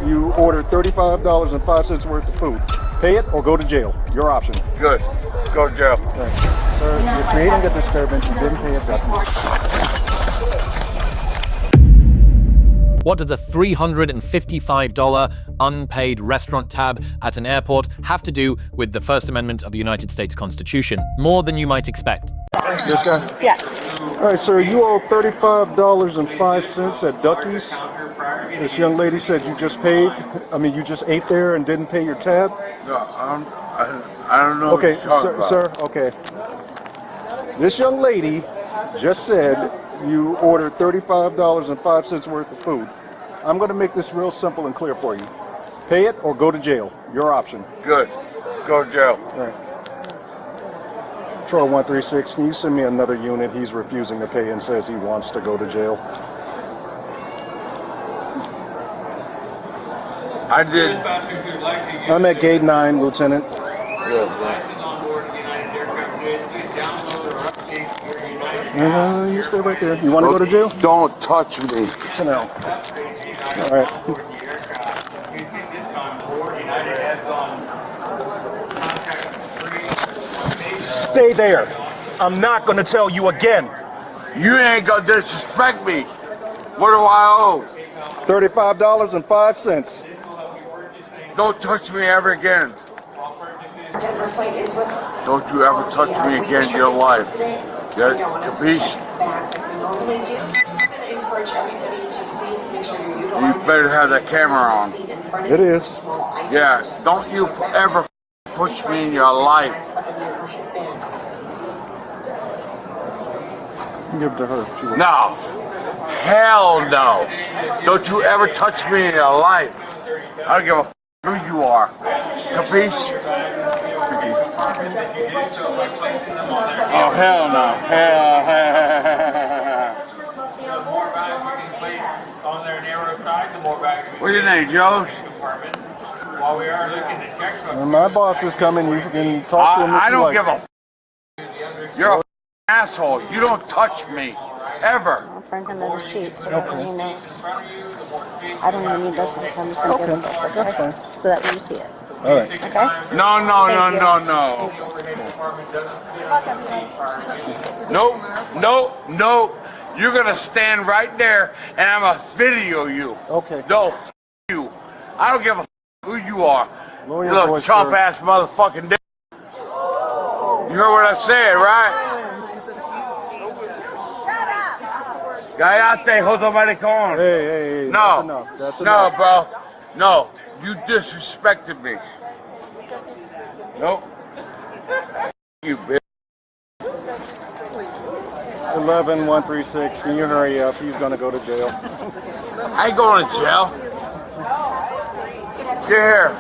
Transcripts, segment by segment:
you ordered $35.05 worth of food. Pay it or go to jail. Your option. Good. Go to jail. Right. Sir, you're creating a disturbance. You didn't pay a duty. What does a $355 unpaid restaurant tab at an airport have to do with the First Amendment of the United States Constitution? More than you might expect. This guy? Yes. All right, sir, you owe $35.05 at Ducky's. This young lady said you just paid. You just ate there and didn't pay your tab? No, I don't know. Okay, what you're sir, okay. This young lady just said you ordered $35.05 worth of food. I'm going to make this real simple and clear for you. Pay it or go to jail. Your option. Good. Go to jail. All right. Patrol 136, can you send me another unit? He's refusing to pay and says he wants to go to jail. I did. I'm at gate 9, Lieutenant. You stay right there. You want to go to jail? Don't touch me. No. All right. Stay there. I'm not going to tell you again. You ain't gonna disrespect me. What do I owe? $35.05. Don't touch me ever again. Don't you ever touch me again in your life. Yeah, capiche? You better have that camera on. It is. Yeah, don't you ever push me in your life. Give it to her. No. Hell no. Don't you ever touch me in your life. I don't give a who you are. Capiche? Oh, hell no. Hell. What's your name, Joe? When my boss is coming, you can talk to him. I don't give a You're a asshole. You don't touch me. Ever. I'll bring him the receipt so that way he knows. I don't even need this one, so I'm just going to give him this, okay? That's fine. So that way you see it. All right. Okay? No. No. You're going to stand right there and I'm going to video you. Okay. No, you. I don't give a who you are. Lower You your little voice, chump sir. ass motherfucking dick. You heard what I said, right? Guy out there, hold somebody corn. Hey. No. That's enough. That's No, enough. bro. No. You disrespected me. Nope. You bitch. 11136. Can you hurry up? He's going to go to jail. I ain't going to jail. Get here.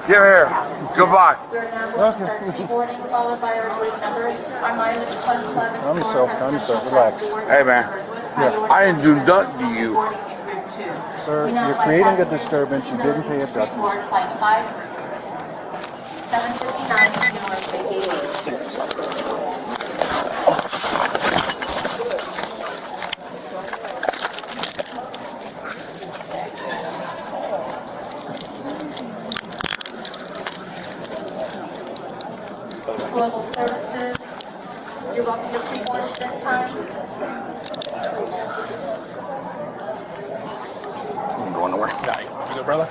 Get here. Goodbye. Calm yourself. Relax. Hey, man. Yeah. I didn't do nothing to you. Sir, you're creating a disturbance. You didn't pay a duty. 759 Global Services. You're welcome to pre-board at this time. You ain't going nowhere. Nah, you good, brother?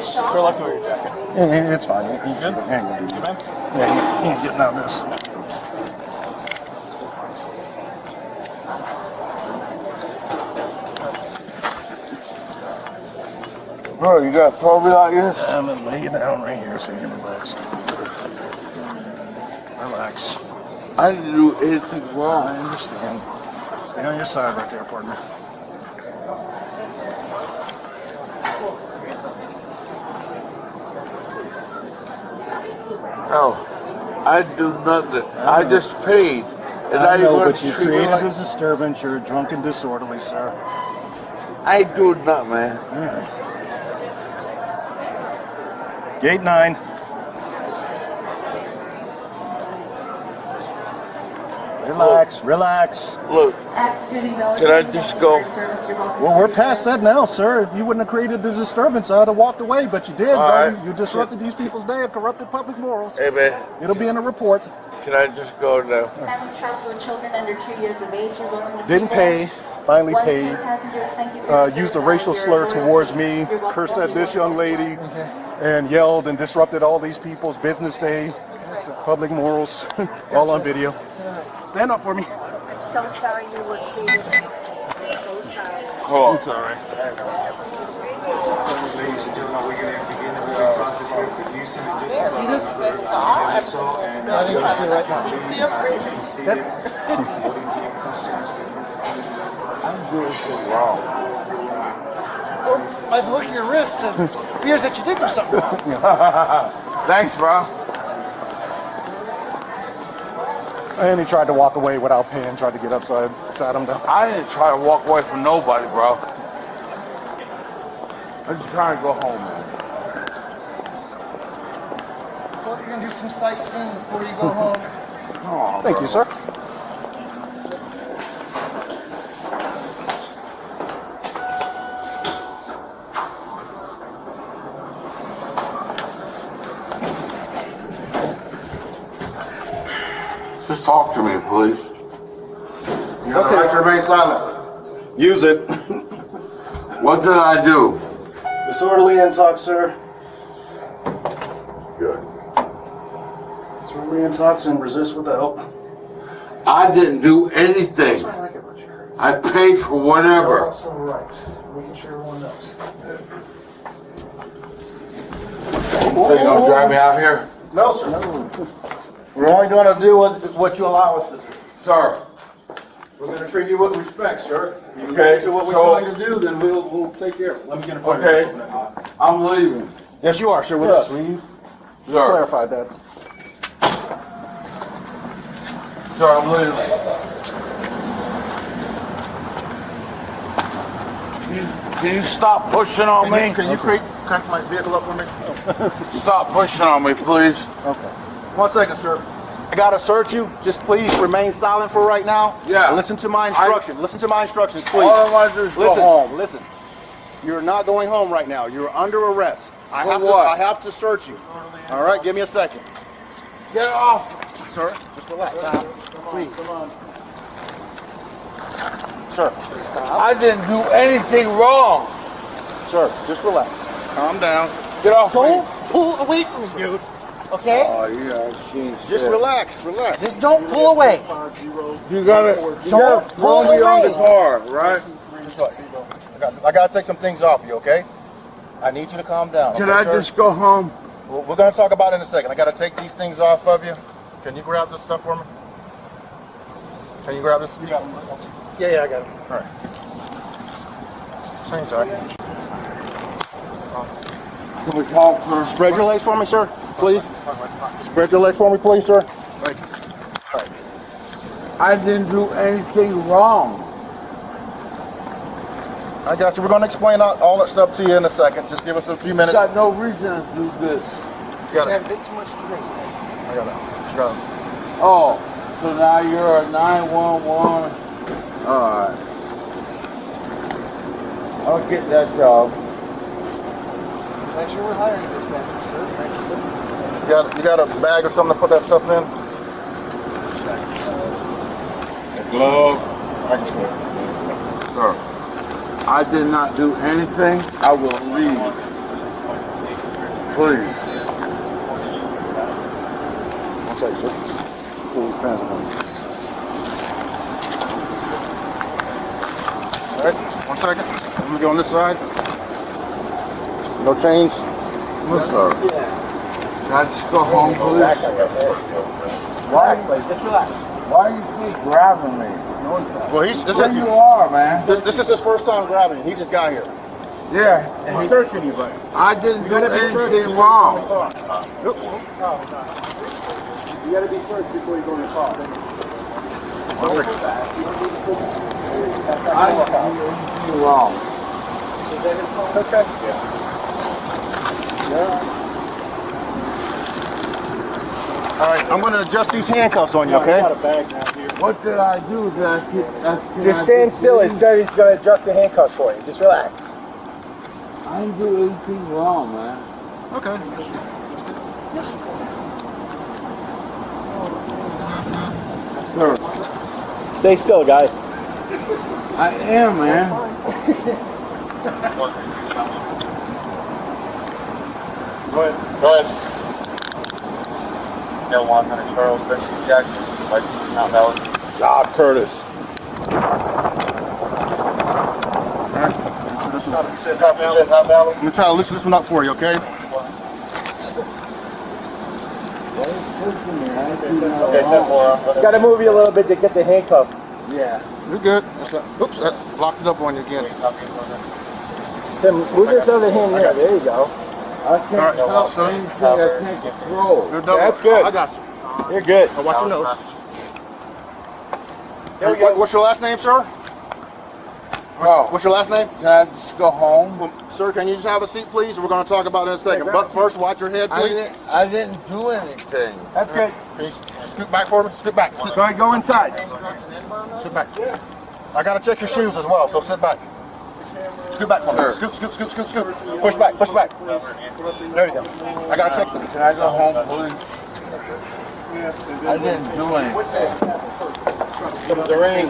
Sure, like your jacket. Yeah, it's fine. He ain't gonna do that. Yeah, he ain't getting out of this. Bro, you got to throw me like this? I'm gonna lay you down right here so you can relax. Relax. I didn't do anything wrong. I understand. Stay on your side right there, partner. No, I didn't do nothing. I just paid. And I know, gonna but you treat me created like- this disturbance. You're drunk and disorderly, sir. I ain't doing nothing, man. All right. Gate 9. Relax, relax. Look, Active duty military. can I just go? Service, you're welcome. Well, we're past that now, sir. If you wouldn't have created the disturbance, I'd have walked away, but you did, All buddy. right. You disrupted these people's day and corrupted public morals. Hey, man, It'll be in a report. can I just go now? Families travel with children under 2 years of age, you're welcome to Didn't be there. pay, finally One paid. passengers, thank you for your Used a service, racial your slur loyalty. towards me, You're welcome. cursed at this young lady, and yelled and disrupted all these people's business day, public morals, all on video. Stand up for me. I'm so sorry you were treated. I'm so sorry. Hold on. It's all right. Ladies and gentlemen, we're going to begin the voting process here for Houston and just By the look at your wrist, it appears that you did do something wrong. Thanks, bro. And he tried to walk away without paying, tried to get upside, sat him down. I didn't try to walk away from nobody, bro. I'm just trying to go home, man. Well, you're gonna do some sightseeing before you go home. Oh, Thank you, sir. just talk to me, please. You have the right to remain silent. Use it. What did I do? Disorderly and talk, sir. Good. Disorderly and talks and resist with the help. I didn't do anything. I like about your I paid for whatever. civil rights, making sure everyone knows. So you gonna drive me out here? No, sir. We're only going to do what you allow us to do. Sir. We're going to treat you with respect, sir. If you Okay, get to what we're so- going to do, then we'll take care of it. Let me get in front Okay. of you. I'm leaving. Yes, you are, sir, with us. We Sir. clarified that. Sir, I'm leaving. Can you stop pushing on me? Can you crank my vehicle up for me? Stop pushing on me, please. Okay. 1 second, sir. I gotta search you. Just please remain silent for right now. Yeah. Listen to my instructions. Listen to my instructions, please. All I want to do is go Listen. home. Listen. You're not going home right now. You're under arrest. I For have what? I have to search you. All right. Give me a second, Get off. sir. Just relax. Stop, please. Sir. Stop. I didn't do anything wrong. Sir. Just relax. Calm down. Get off Don't me. pull away from me, dude. Okay? Oh, yeah, she's Just relax. Relax. Just don't pull away. You gotta Don't throw pull me on the away. car, right? Just relax. I gotta take some things off you. Okay. I need you to calm down. Can okay, I sir? just go home? We're gonna talk about it in a second. I gotta take these things off of you. Can you grab this stuff for me? Can you grab this? You got it. Yeah, I got it. All right. Same time. Can we talk, sir? Spread your legs for me, sir. Please. Spread your legs for me, please, sir. I didn't do anything wrong. I got you. We're gonna explain all that stuff to you in a second. Just give us a few You minutes. got no reason to do this. You got You it. had a bit too much to drink. I got it. You got it. Oh, so now you're a 911. Alright. I'll get that job. Make sure we're hiring this man, sir. Thank you, sir. You got a bag or something to put that stuff in? A glove. I can do it. Sir, I did not do anything. I will leave. Please. One second, sir. Pull these pants on. All right. 1 second. Let me go on this side. No chains. Look, sir. Can I just go home, please? Why you keep grabbing me? Well, Where you are, man? this is his first time grabbing. He just got here. Yeah. And he's searching you, buddy. I didn't do anything wrong. You gotta be searched before you go in the car. 1 second. I didn't do anything wrong. Okay. All right, I'm gonna adjust these handcuffs on you, okay? I got a bag now here. What did I do? Did I keep asking? Just stand still. It said he's going to adjust the handcuffs for you. Just relax. I didn't do anything wrong, man. Okay. Sir, Stay still, guy. I am, man. Go ahead. No 100 Charles Benson Jackson, license not valid. Job, Curtis. Let me try to loosen this one up for you, okay? Okay, 10-4. Got to move you a little bit to get the handcuff. Yeah. You're good. Oops, I locked it up on you again. Tim, move this other hand there. There you go. I can't All right, stop so- anything I can't control. Good double. That's good. I got you. You're good. Now watch your nose. There we go. What's your last name, sir? Bro, What's your last name? can I just go home? Well, sir, can you just have a seat, please? We're going to talk about it in a second. But first, watch your head, please. I didn't do anything. That's good. Can you scoot back for me? Scoot back. Sit, Go ahead, go inside. sit back. I got to check your shoes as well, so sit back. Scoot back for me. Sure. Scoot, scoot, scoot, scoot, scoot. Push back, push back. There you go. I got to check them. Can I go home, please? I didn't do anything. The ring.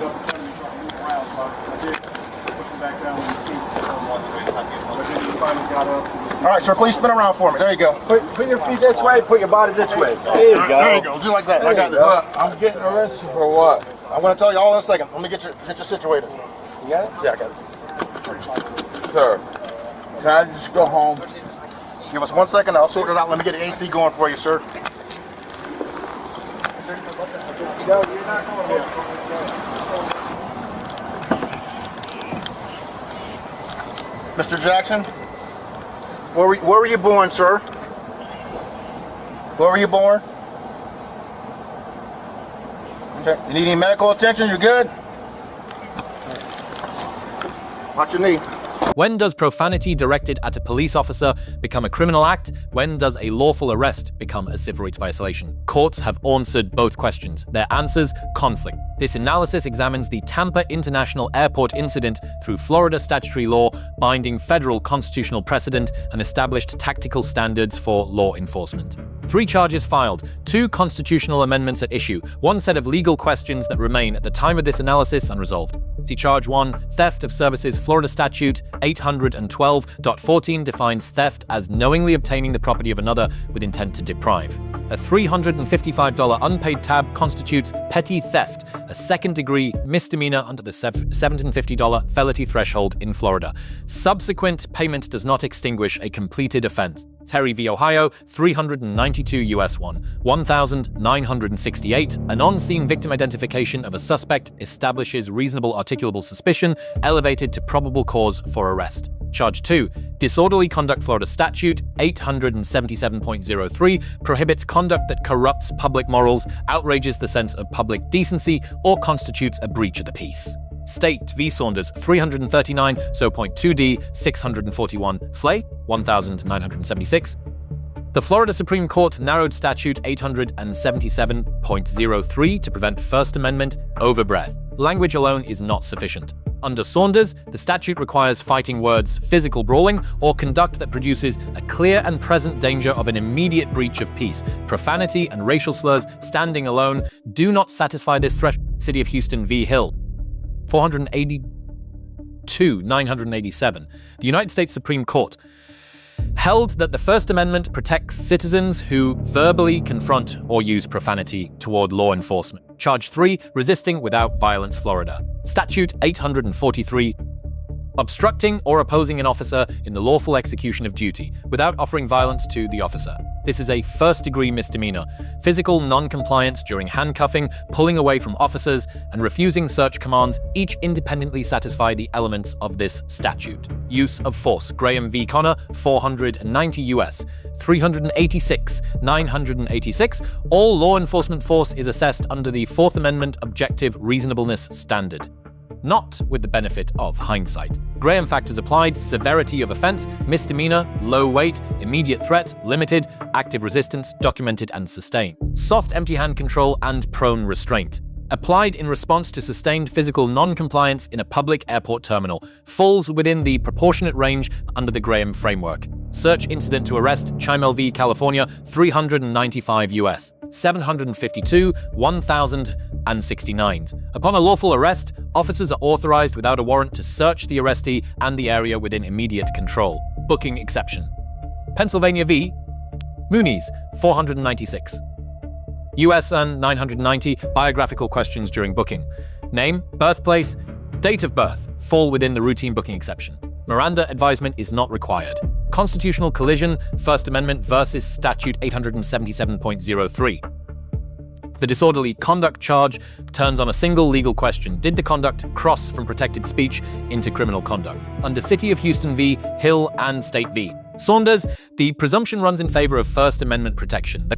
All right, sir, please spin around for me. There you go. Put your feet this way, put your body this way. There you All right, go. there you go. Just like that. I got this. What? I'm getting arrested for what? I'm going to tell you all in a second. Let me get you situated. You got it? Yeah, I got it. Sir, can I just go home? Give us 1 second. I'll sort it out. Let me get the AC going for you, sir. Mr. Jackson, where were you born, sir? Where were you born? Okay. You need any medical attention? You good? Watch your knee. When does profanity directed at a police officer become a criminal act? When does a lawful arrest become a civil rights violation? Courts have answered both questions. Their answers conflict. This analysis examines the Tampa International Airport incident through Florida statutory law, binding federal constitutional precedent, and established tactical standards for law enforcement. 3 charges filed, 2 constitutional amendments at issue, 1 set of legal questions that remain at the time of this analysis unresolved. See Charge 1, Theft of Services. Florida Statute 812.14 defines theft as knowingly obtaining the property of another with intent to deprive. A $355 unpaid tab constitutes petty theft, a second-degree misdemeanor under the $750 felony threshold in Florida. Subsequent payment does not extinguish a completed offense. Terry v. Ohio, 392 U.S. 1968. An on-scene victim identification of a suspect establishes reasonable articulable suspicion, elevated to probable cause for arrest. Charge 2. Disorderly conduct. Florida Statute 877.03 prohibits conduct that corrupts public morals, outrages the sense of public decency, or constitutes a breach of the peace. State v. Saunders 339, so point 2D 641, Flay 1976. The Florida Supreme Court narrowed Statute 877.03 to prevent First Amendment overbreath. Language alone is not sufficient. Under Saunders, the statute requires fighting words, physical brawling, or conduct that produces a clear and present danger of an immediate breach of peace. Profanity and racial slurs, standing alone, do not satisfy this threshold. City of Houston v. Hill 482-987. The United States Supreme Court held that the First Amendment protects citizens who verbally confront or use profanity toward law enforcement. Charge 3, resisting without violence. Florida Statute 843, obstructing or opposing an officer in the lawful execution of duty without offering violence to the officer. This is a first-degree misdemeanor. Physical non-compliance during handcuffing, pulling away from officers, and refusing search commands each independently satisfy the elements of this statute. Use of force. Graham v. Connor, 490 U.S. 386-986. All law enforcement force is assessed under the Fourth Amendment objective reasonableness standard, not with the benefit of hindsight. Graham factors applied: severity of offense, misdemeanor, low weight, immediate threat, limited, active resistance, documented and sustained, soft empty hand control, and prone restraint. applied in response to sustained physical non-compliance in a public airport terminal, falls within the proportionate range under the Graham framework. Search incident to arrest, Chimel v. California, 395 U.S. 752, 1069. Upon a lawful arrest, officers are authorized without a warrant to search the arrestee and the area within immediate control. Booking exception. Pennsylvania v. Muniz, 496. US and 990 biographical questions during booking. Name, birthplace, date of birth fall within the routine booking exception. Miranda advisement is not required. Constitutional collision, First Amendment versus Statute 877.03. The disorderly conduct charge turns on a single legal question. Did the conduct cross from protected speech into criminal conduct? Under City of Houston v. Hill and State v. Saunders, the presumption runs in favor of First Amendment protection. The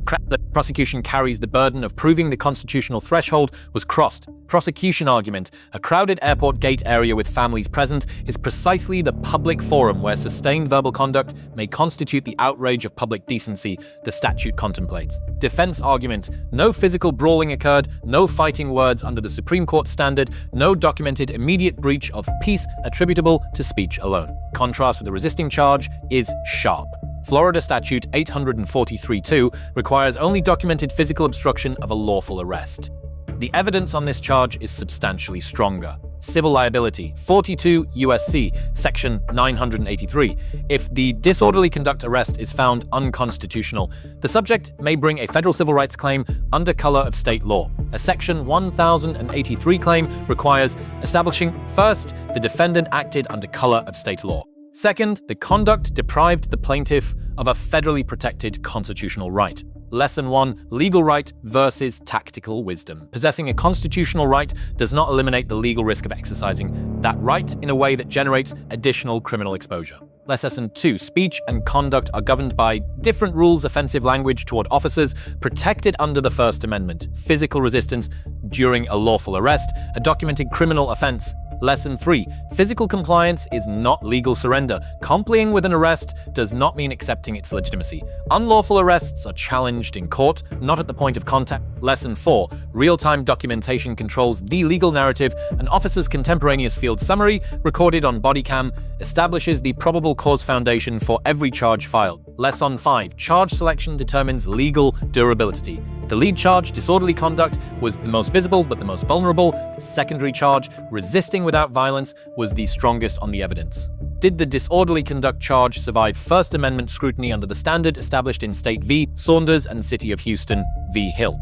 prosecution carries the burden of proving the constitutional threshold was crossed. Prosecution argument: a crowded airport gate area with families present is precisely the public forum where sustained verbal conduct may constitute the outrage of public decency the statute contemplates. Defense argument: no physical brawling occurred, no fighting words under the Supreme Court standard, no documented immediate breach of peace attributable to speech alone. Contrast with the resisting charge is sharp. Florida Statute 843(2) requires only documented physical obstruction of a lawful arrest. The evidence on this charge is substantially stronger. Civil liability, 42 U.S.C. Section 983. If the disorderly conduct arrest is found unconstitutional, the subject may bring a federal civil rights claim under color of state law. A Section 1083 claim requires establishing, first, the defendant acted under color of state law. Second, the conduct deprived the plaintiff of a federally protected constitutional right. Lesson 1. Legal right versus tactical wisdom. Possessing a constitutional right does not eliminate the legal risk of exercising that right in a way that generates additional criminal exposure. Lesson 2. Speech and conduct are governed by different rules. Offensive language toward officers protected under the First Amendment. Physical resistance during a lawful arrest, a documented criminal offense. Lesson 3. Physical compliance is not legal surrender. Complying with an arrest does not mean accepting its legitimacy. Unlawful arrests are challenged in court, not at the point of contact. Lesson 4. Real-time documentation controls the legal narrative. An officer's contemporaneous field summary, recorded on bodycam, establishes the probable cause foundation for every charge filed. Lesson 5. Charge selection determines legal durability. The lead charge, disorderly conduct, was the most visible but the most vulnerable. The secondary charge, resisting without violence, was the strongest on the evidence. Did the disorderly conduct charge survive First Amendment scrutiny under the standard established in State v. Saunders and City of Houston v. Hill?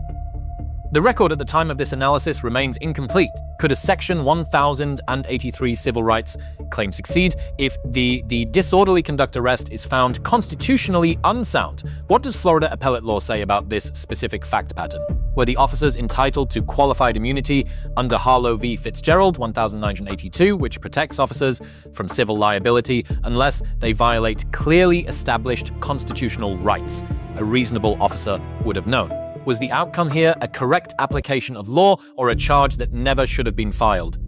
The record at the time of this analysis remains incomplete. Could a Section 1083 civil rights claim succeed if the disorderly conduct arrest is found constitutionally unsound? What does Florida appellate law say about this specific fact pattern? Were the officers entitled to qualified immunity under Harlow v. Fitzgerald 1982, which protects officers from civil liability unless they violate clearly established constitutional rights a reasonable officer would have known? Was the outcome here a correct application of law or a charge that never should have been filed?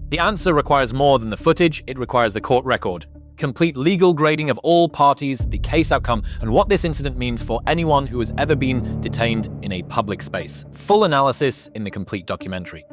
The answer requires more than the footage, it requires the court record. Complete legal grading of all parties, the case outcome, and what this incident means for anyone who has ever been detained in a public space. Full analysis in the complete documentary.